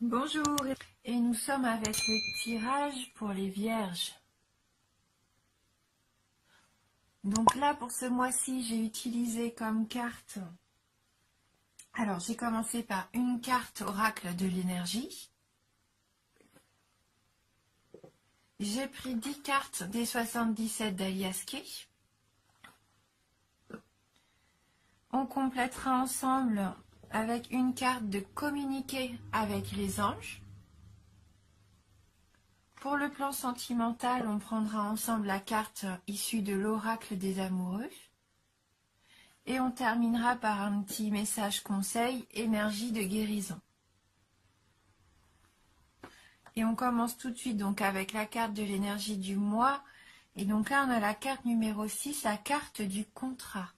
Bonjour, et nous sommes avec le tirage pour les vierges. Donc là, pour ce mois-ci, j'ai utilisé comme carte... Alors, j'ai commencé par une carte oracle de l'énergie. J'ai pris 10 cartes des 77 d'Alias Kay. On complétera ensemble avec une carte de communiquer avec les anges. Pour le plan sentimental, on prendra ensemble la carte issue de l'oracle des amoureux. Et on terminera par un petit message conseil, énergie de guérison. Et on commence tout de suite donc avec la carte de l'énergie du mois. Et donc là, on a la carte numéro 6, la carte du contrat.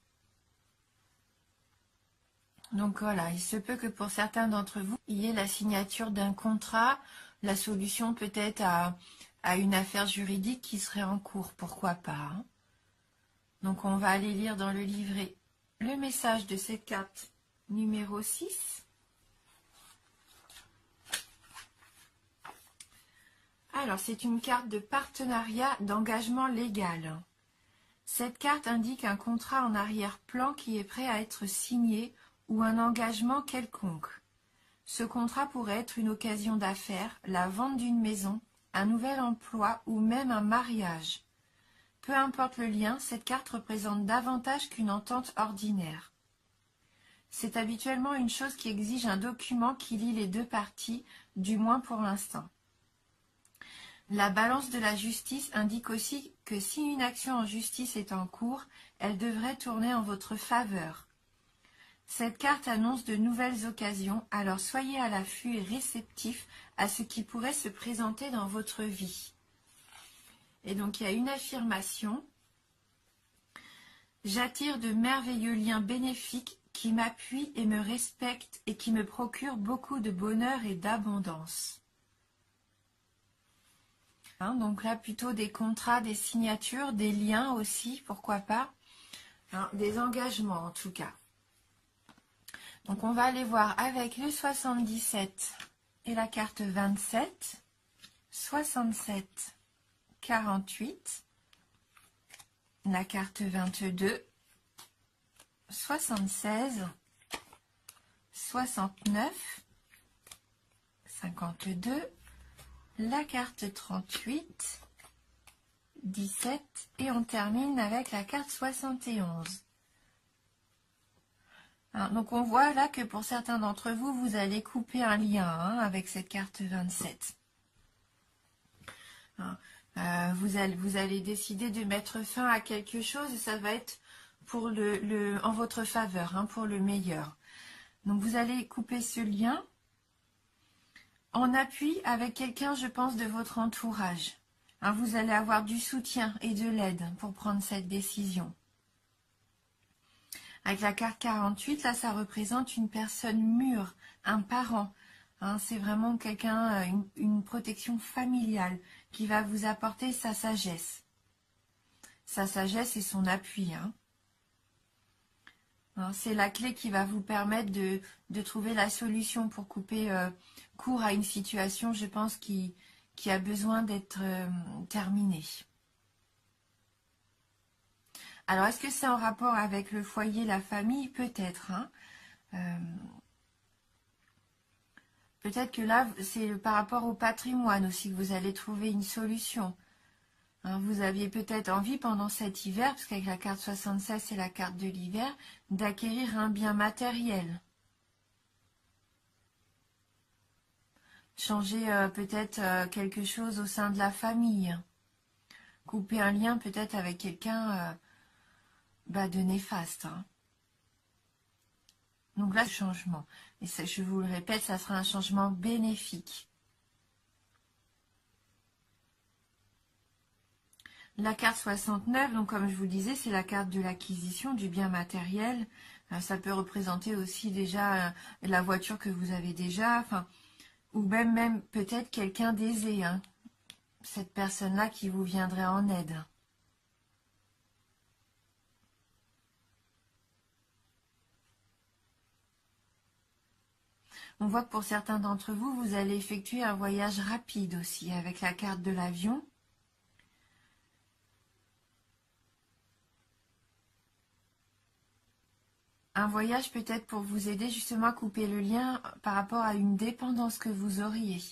Donc voilà, il se peut que pour certains d'entre vous, il y ait la signature d'un contrat, la solution peut-être à une affaire juridique qui serait en cours, pourquoi pas. Hein. Donc on va aller lire dans le livret le message de cette carte numéro 6. Alors, c'est une carte de partenariat d'engagement légal. Cette carte indique un contrat en arrière-plan qui est prêt à être signé ou un engagement quelconque. Ce contrat pourrait être une occasion d'affaires, la vente d'une maison, un nouvel emploi ou même un mariage. Peu importe le lien, cette carte représente davantage qu'une entente ordinaire. C'est habituellement une chose qui exige un document qui lie les deux parties, du moins pour l'instant. La balance de la justice indique aussi que si une action en justice est en cours, elle devrait tourner en votre faveur. Cette carte annonce de nouvelles occasions, alors soyez à l'affût et réceptif à ce qui pourrait se présenter dans votre vie. Et donc il y a une affirmation. J'attire de merveilleux liens bénéfiques qui m'appuient et me respectent et qui me procurent beaucoup de bonheur et d'abondance. Hein, donc là, plutôt des contrats, des signatures, des liens aussi, pourquoi pas. Hein, des engagements en tout cas. Donc on va aller voir avec le 77 et la carte 27, 67, 48, la carte 22, 76, 69, 52, la carte 38, 17 et on termine avec la carte 71. Hein, donc on voit là que pour certains d'entre vous, vous allez couper un lien avec cette carte 27. Hein, vous allez décider de mettre fin à quelque chose et ça va être pour en votre faveur, hein, pour le meilleur. Donc vous allez couper ce lien en appui avec quelqu'un, je pense, de votre entourage. Hein, vous allez avoir du soutien et de l'aide pour prendre cette décision. Avec la carte 48, là, ça représente une personne mûre, un parent. Hein, c'est vraiment quelqu'un, une protection familiale qui va vous apporter sa sagesse. Sa sagesse et son appui. Hein. Hein, c'est la clé qui va vous permettre de trouver la solution pour couper court à une situation, je pense, qui a besoin d'être terminée. Alors, est-ce que c'est en rapport avec le foyer, la famille? Peut-être. Hein. Peut-être que là, c'est par rapport au patrimoine aussi que vous allez trouver une solution. Hein, vous aviez peut-être envie pendant cet hiver, parce qu'avec la carte 76, c'est la carte de l'hiver, d'acquérir un bien matériel. Changer peut-être quelque chose au sein de la famille. Couper un lien peut-être avec quelqu'un de néfaste. Hein. Donc là, changement. Et ça, je vous le répète, ça sera un changement bénéfique. La carte 69, donc comme je vous disais, c'est la carte de l'acquisition du bien matériel. Ça peut représenter aussi déjà la voiture que vous avez déjà, ou même peut-être quelqu'un d'aisé, hein. Cette personne-là qui vous viendrait en aide. On voit que pour certains d'entre vous, vous allez effectuer un voyage rapide aussi avec la carte de l'avion. Un voyage peut-être pour vous aider justement à couper le lien par rapport à une dépendance que vous auriez.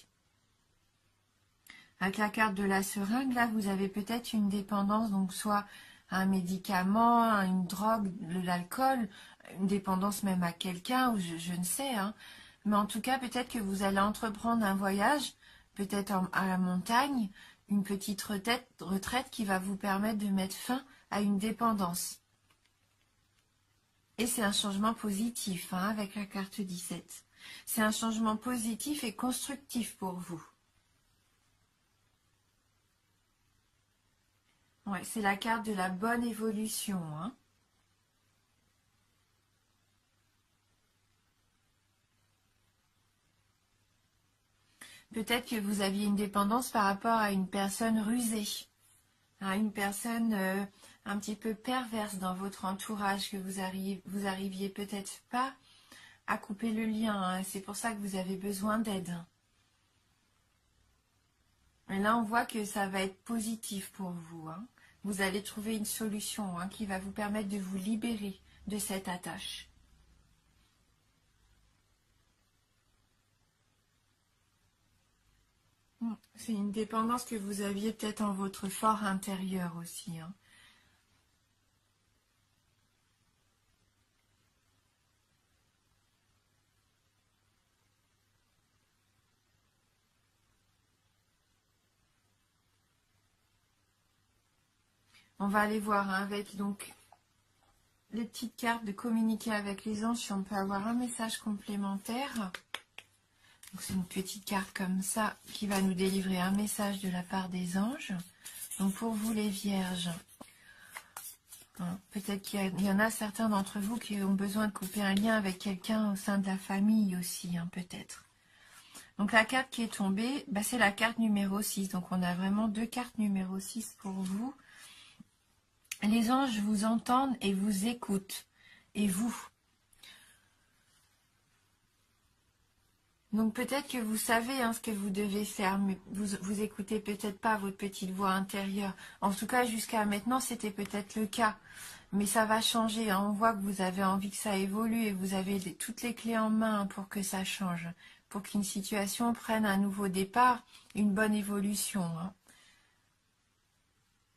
Avec la carte de la seringue, là, vous avez peut-être une dépendance, donc soit à un médicament, à une drogue, l'alcool, une dépendance même à quelqu'un, ou je ne sais, hein. Mais en tout cas, peut-être que vous allez entreprendre un voyage, peut-être à la montagne, une petite retraite qui va vous permettre de mettre fin à une dépendance. Et c'est un changement positif, hein, avec la carte 17. C'est un changement positif et constructif pour vous. Ouais, c'est la carte de la bonne évolution, hein. Peut-être que vous aviez une dépendance par rapport à une personne rusée, à une personne un petit peu perverse dans votre entourage, que vous arriviez peut-être pas à couper le lien, hein. C'est pour ça que vous avez besoin d'aide. Et là, on voit que ça va être positif pour vous, hein. Vous allez trouver une solution, hein, qui va vous permettre de vous libérer de cette attache. C'est une dépendance que vous aviez peut-être en votre fort intérieur aussi, hein. On va aller voir, hein, avec donc les petites cartes de communiquer avec les anges, si on peut avoir un message complémentaire. C'est une petite carte comme ça qui va nous délivrer un message de la part des anges. Donc pour vous les vierges, hein, peut-être qu'il y en a certains d'entre vous qui ont besoin de couper un lien avec quelqu'un au sein de la famille aussi, hein, peut-être. Donc la carte qui est tombée, bah, c'est la carte numéro 6. Donc on a vraiment deux cartes numéro 6 pour vous. Les anges vous entendent et vous écoutent. Et vous. Donc peut-être que vous savez, hein, ce que vous devez faire, mais vous écoutez peut-être pas votre petite voix intérieure. En tout cas, jusqu'à maintenant, c'était peut-être le cas. Mais ça va changer, hein. On voit que vous avez envie que ça évolue et vous avez toutes les clés en main pour que ça change. Pour qu'une situation prenne un nouveau départ, une bonne évolution, hein.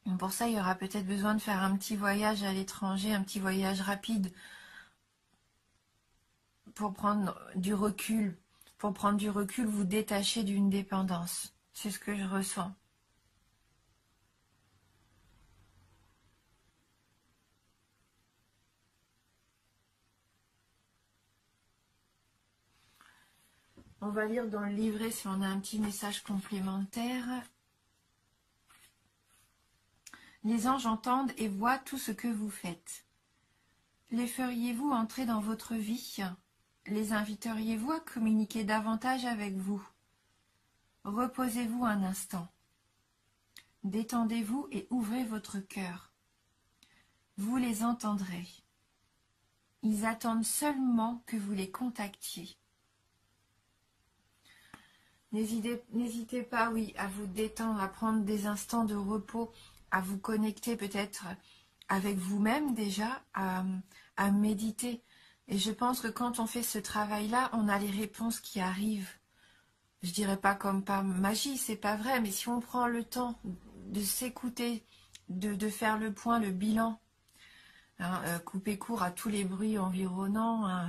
Donc pour ça, il y aura peut-être besoin de faire un petit voyage à l'étranger, un petit voyage rapide pour prendre du recul. Pour prendre du recul, vous détacher d'une dépendance. C'est ce que je ressens. On va lire dans le livret si on a un petit message complémentaire. Les anges entendent et voient tout ce que vous faites. Les feriez-vous entrer dans votre vie? Les inviteriez-vous à communiquer davantage avec vous? Reposez-vous un instant. Détendez-vous et ouvrez votre cœur. Vous les entendrez. Ils attendent seulement que vous les contactiez. N'hésitez pas, oui, à vous détendre, à prendre des instants de repos, à vous connecter peut-être avec vous-même déjà, à méditer. Et je pense que quand on fait ce travail-là, on a les réponses qui arrivent. Je dirais pas comme par magie, c'est pas vrai, mais si on prend le temps de s'écouter, de faire le point, le bilan, hein, couper court à tous les bruits environnants, hein,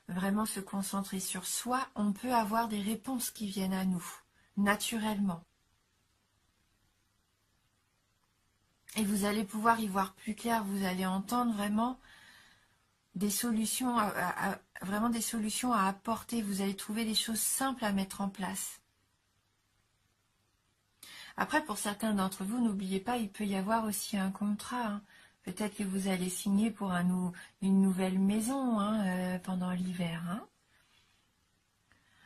vraiment se concentrer sur soi, on peut avoir des réponses qui viennent à nous, naturellement. Et vous allez pouvoir y voir plus clair, vous allez entendre vraiment des solutions, vraiment des solutions à apporter. Vous allez trouver des choses simples à mettre en place. Après, pour certains d'entre vous, n'oubliez pas, il peut y avoir aussi un contrat, hein. Peut-être que vous allez signer pour une nouvelle maison, hein, pendant l'hiver, hein.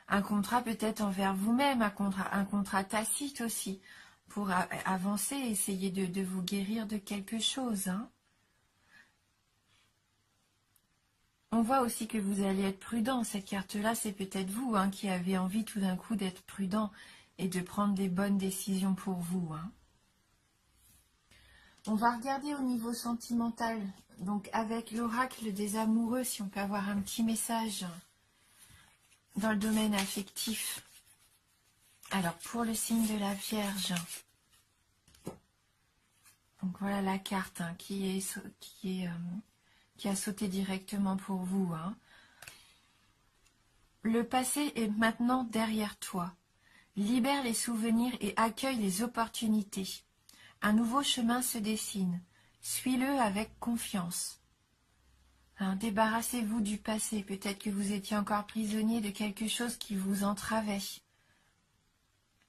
Un contrat peut-être envers vous-même, un contrat tacite aussi, pour avancer, essayer de vous guérir de quelque chose, hein. on voit aussi que vous allez être prudent. Cette carte-là, c'est peut-être vous hein, qui avez envie tout d'un coup d'être prudent et de prendre des bonnes décisions pour vous. Hein. On va regarder au niveau sentimental. Donc avec l'oracle des amoureux, si on peut avoir un petit message dans le domaine affectif. Alors pour le signe de la Vierge, donc voilà la carte hein, qui a sauté directement pour vous. Hein. Le passé est maintenant derrière toi. Libère les souvenirs et accueille les opportunités. Un nouveau chemin se dessine. Suis-le avec confiance. Hein, débarrassez-vous du passé. Peut-être que vous étiez encore prisonnier de quelque chose qui vous entravait.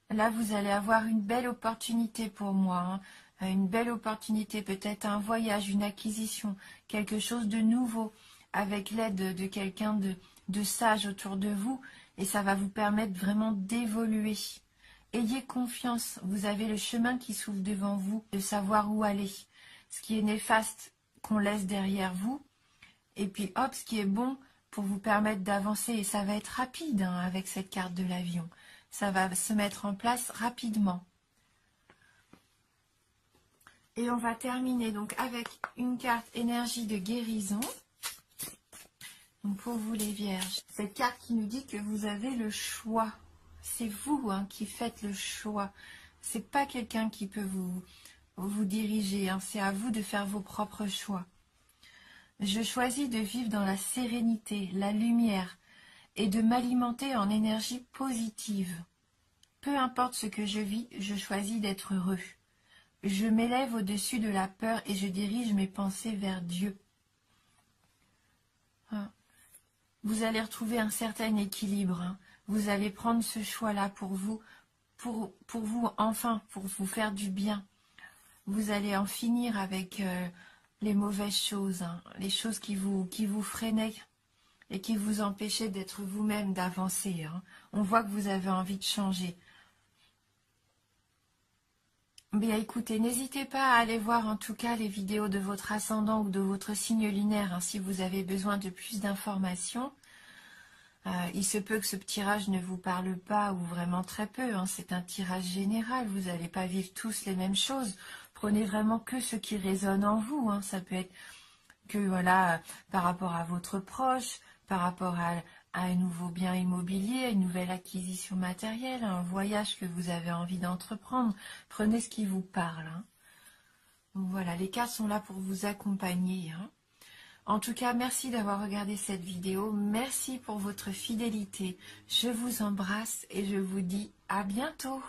Là, vous allez avoir une belle opportunité pour moi. Hein. Une belle opportunité, peut-être un voyage, une acquisition, quelque chose de nouveau, avec l'aide de quelqu'un de sage autour de vous. Et ça va vous permettre vraiment d'évoluer. Ayez confiance, vous avez le chemin qui s'ouvre devant vous, de savoir où aller. Ce qui est néfaste, qu'on laisse derrière vous. Et puis hop, ce qui est bon pour vous permettre d'avancer. Et ça va être rapide hein, avec cette carte de l'avion. Ça va se mettre en place rapidement. Et on va terminer donc avec une carte énergie de guérison. Donc pour vous les vierges, cette carte qui nous dit que vous avez le choix. C'est vous hein, qui faites le choix. C'est pas quelqu'un qui peut vous diriger. Hein. C'est à vous de faire vos propres choix. Je choisis de vivre dans la sérénité, la lumière et de m'alimenter en énergie positive. Peu importe ce que je vis, je choisis d'être heureux. Je m'élève au-dessus de la peur et je dirige mes pensées vers Dieu. Hein. Vous allez retrouver un certain équilibre. Hein. Vous allez prendre ce choix-là pour vous, pour vous, enfin, pour vous faire du bien. Vous allez en finir avec les mauvaises choses, hein, les choses qui vous freinaient et qui vous empêchaient d'être vous-même, d'avancer. Hein. On voit que vous avez envie de changer. Bien écoutez, n'hésitez pas à aller voir en tout cas les vidéos de votre ascendant ou de votre signe lunaire hein, si vous avez besoin de plus d'informations. Il se peut que ce tirage ne vous parle pas ou vraiment très peu. Hein, c'est un tirage général. Vous n'allez pas vivre tous les mêmes choses. Prenez vraiment que ce qui résonne en vous. Hein. Ça peut être que voilà, par rapport à votre proche, par rapport à un nouveau bien immobilier, à une nouvelle acquisition matérielle, à un voyage que vous avez envie d'entreprendre. Prenez ce qui vous parle. Hein. Donc voilà, les cartes sont là pour vous accompagner. Hein. En tout cas, merci d'avoir regardé cette vidéo. Merci pour votre fidélité. Je vous embrasse et je vous dis à bientôt.